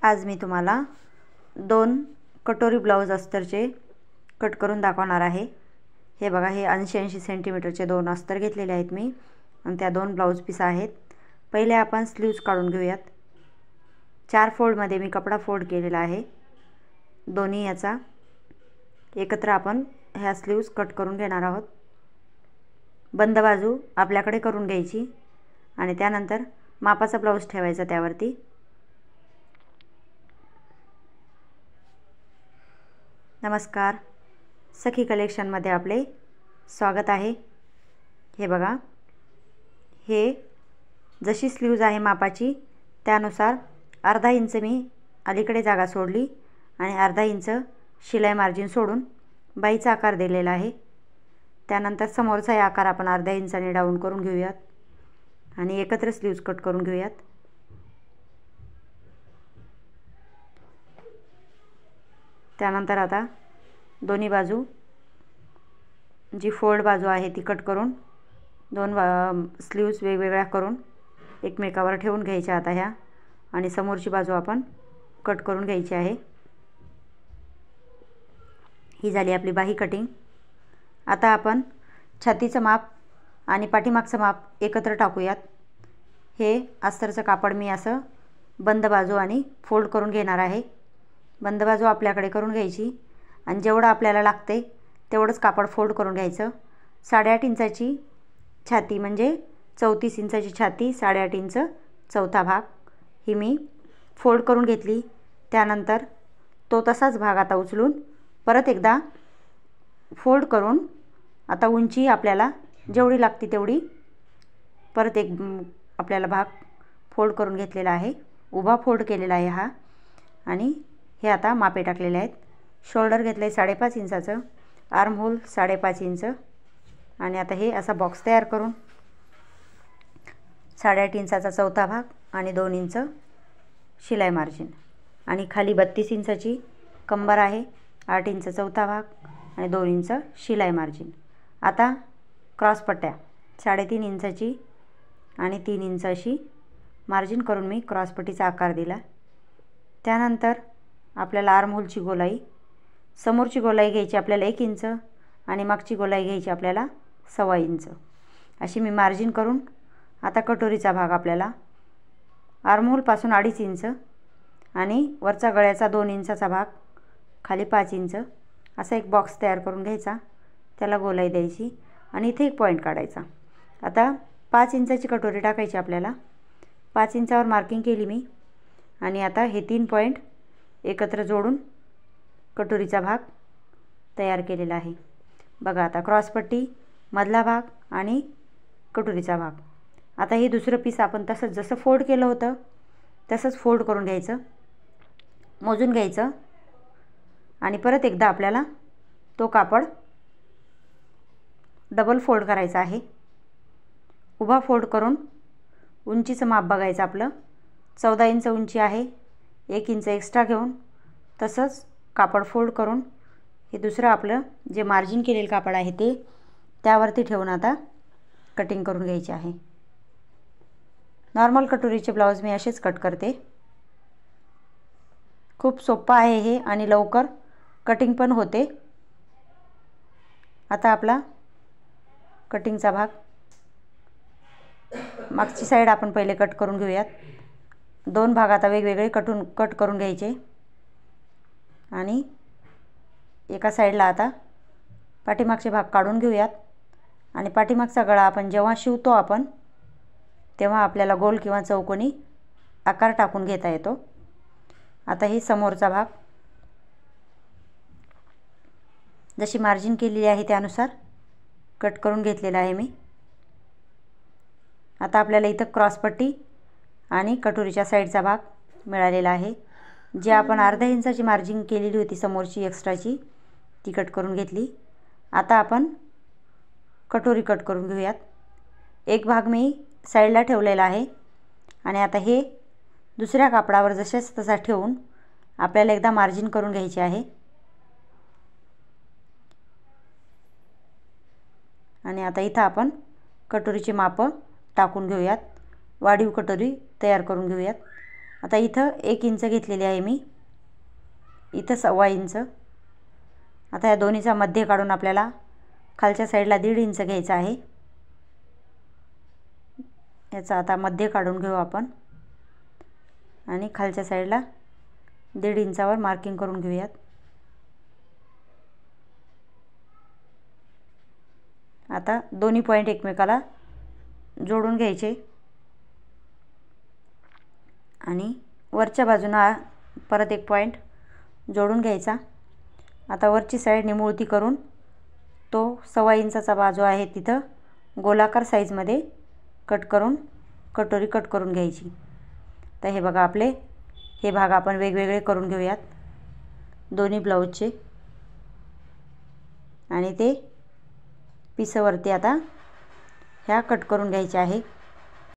आज मी तुम्हाला 2 कटोरी ब्लाउज अस्तरचे कट करून दाखवणार आहे। हे बघा, हे 80 सेंटीमीटरचे 2 अस्तर घेतलेले आहेत मी आणि त्या 2 ब्लाउज पीस आहेत। पहिले आपण स्लीव्ज काढून घेऊयात। 4 फोल्ड मध्ये मी कपडा फोल्ड केलेला आहे। दोन्ही याचा एकत्र आपण ह्या स्लीव्ज कट करून घेणार आहोत। बंद बाजू आपल्याकडे करून घ्यायची आणि त्यानंतर मापाचा ब्लाउज ठेवायचा त्यावरती। नमस्कार, सखी कलेक्शन मध्ये आपले स्वागत आहे। हे बघा, हे जशी स्लीव्ज आहे मापाची त्यानुसार अर्धा इंच मी अलीकडे जागा सोडली आणि अर्धा इंच शिलाई मार्जिन सोडून बाईचा आकार दिलेला आहे। त्यानंतर समोरचा आकार आपण अर्धा इंचाने डाऊन करून घेऊयात आणि एकत्र स्लीव्ज कट करून घेऊयात। त्यानंतर आता दोन्ही बाजू जी फोल्ड बाजू आहे ती कट करून 2 स्लीव्ज वेगवेगळ्या करून एकमेकावर ठेवून घ्यायच्या आता ह्या आणि समोरची बाजू आपण कट करून घ्यायची आहे। ही झाली आपली बाही कटिंग। आता आपण छातीचं माप आणि पाठीमागचं माप एकत्र टाकूयात। हे अस्तरचं कापड मी असं बंद बाजू आणि फोल्ड करून घेणार आहे। बंद बाजू आपल्याकडे करून घ्यायची आणि जेवढं आपल्याला लागते तेवढंच कापड फोल्ड करून घ्यायचं। 8.5 इंचाची छाती म्हणजे 34 इंचाची छाती, 8.5 इंच चौथा भाग ही मी फोल्ड करून घेतली। त्यानंतर तो तसाच भाग आता उचलून परत एकदा फोल्ड करून आता उंची आपल्याला जेवढी लागते तेवढी परत एक आपल्याला भाग फोल्ड करून घेतलेला आहे। उभा फोल्ड केलेला आहे हा आणि हे आता मापे टाकलेले आहेत। शोल्डर घेतले 5.5 इंचाचं, आर्म होल 5.5 इंच आणि आता हे असा बॉक्स तयार करून 8.5 इंचाचा चौथा भाग आणि 2 इंच शिलाई मार्जिन आणि खाली 32 इंचाची कंबर आहे, 8 इंच चौथा भाग आणि 2 इंच शिलाई मार्जिन। आता क्रॉस पट्ट्या 3.5 इंचाची आणि 3 इंच अशी मार्जिन करून मी क्रॉस पट्टीचा आकार दिला। त्यानंतर आपल्याला आर्म होलची गोलाई, समोरची गोलाई घ्यायची आपल्याला 1 इंच आणि मागची गोलाई घ्यायची आपल्याला 1.25 इंच अशी मी मार्जिन करून आता कटोरीचा भाग आपल्याला आर्म होलपासून 2.5 इंच आणि वरचा गळ्याचा 2 इंचाचा भाग खाली 5 इंच असा एक बॉक्स तयार करून घ्यायचा। त्याला गोलाई द्यायची आणि इथे एक पॉईंट काढायचा। आता 5 इंचाची कटोरी टाकायची आपल्याला। 5 इंचावर मार्किंग केली मी आणि आता हे 3 पॉईंट एकत्र जोडून कटोरीचा भाग तयार केलेला आहे। बघा, आता क्रॉसपट्टी, मधला भाग आणि कटोरीचा भाग। आता हे दुसरं पीस आपण तसंच जसं फोल्ड केलं होतं तसंच फोल्ड करून घ्यायचं, मोजून घ्यायचं आणि परत एकदा आपल्याला तो कापड डबल फोल्ड करायचा आहे। उभा फोल्ड करून उंचीचं माप बघायचं आपलं 14 इंच उंची आहे, 1 इंच एक्स्ट्रा घेऊन तसंच कापड फोल्ड करून हे दुसरं आपलं जे मार्जिन केलेलं कापड आहे ते त्यावरती ठेवून आता कटिंग करून घ्यायची आहे। नॉर्मल कटोरीचे ब्लाउज मी असेच कट करते। खूप सोपं आहे हे आणि लवकर कटिंग पण होते। आता आपला कटिंगचा भाग मागची साईड आपण पहिले कट करून घेऊयात। 2 भाग आता वेगवेगळे कट करून घ्यायचे आणि एका साईडला आता पाठीमागचे भाग काढून घेऊयात आणि पाठीमागचा गळा आपण जेव्हा शिवतो आपण तेव्हा आपल्याला गोल किंवा चौकोनी आकार टाकून घेता येतो। आता ही समोरचा भाग जशी मार्जिन केलेली आहे त्यानुसार कट करून घेतलेला आहे मी। आता आपल्याला इथं क्रॉसपट्टी आणि कटोरीच्या साईडचा भाग मिळालेला आहे। जे आपण अर्धा इंचाची मार्जिन केलेली होती समोरची एक्स्ट्राची ती कट करून घेतली। आता आपण कटोरी कट करून घेऊयात। एक भाग मी साईडला ठेवलेला आहे आणि आता हे दुसऱ्या कापडावर जसेच तसा ठेवून आपल्याला एकदा मार्जिन करून घ्यायचे आहे आणि आता इथं आपण कटोरीची माप टाकून घेऊयात। वाढीव कटोरी तयार करून घेऊयात आता इथं 1 इंच घेतलेली आहे मी, इथं 1.25 इंच. आता या दोन्हीचा मध्य काढून आपल्याला खालच्या साईडला 1.5 इंच घ्यायचा आहे. याचा आता मध्य काढून घेऊ आपण आणि खालच्या साईडला 1.5 इंचावर मार्किंग करून घेऊयात. आता दोन्ही पॉईंट एकमेकाला जोडून घ्यायचे आणि वरच्या बाजूला परत एक पॉईंट जोडून घ्यायचा. आता वरची साईड निमुळती करून तो 1.25 इंचाचा बाजू आहे तिथं गोलाकार साईजमध्ये कट करून कटोरी कट करून घ्यायची. तर हे बघा आपले हे भाग आपण वेगवेगळे करून घेऊयात दोन्ही ब्लाऊजचे. आणि ते पिसावरती आता ह्या कट करून घ्यायचे आहे.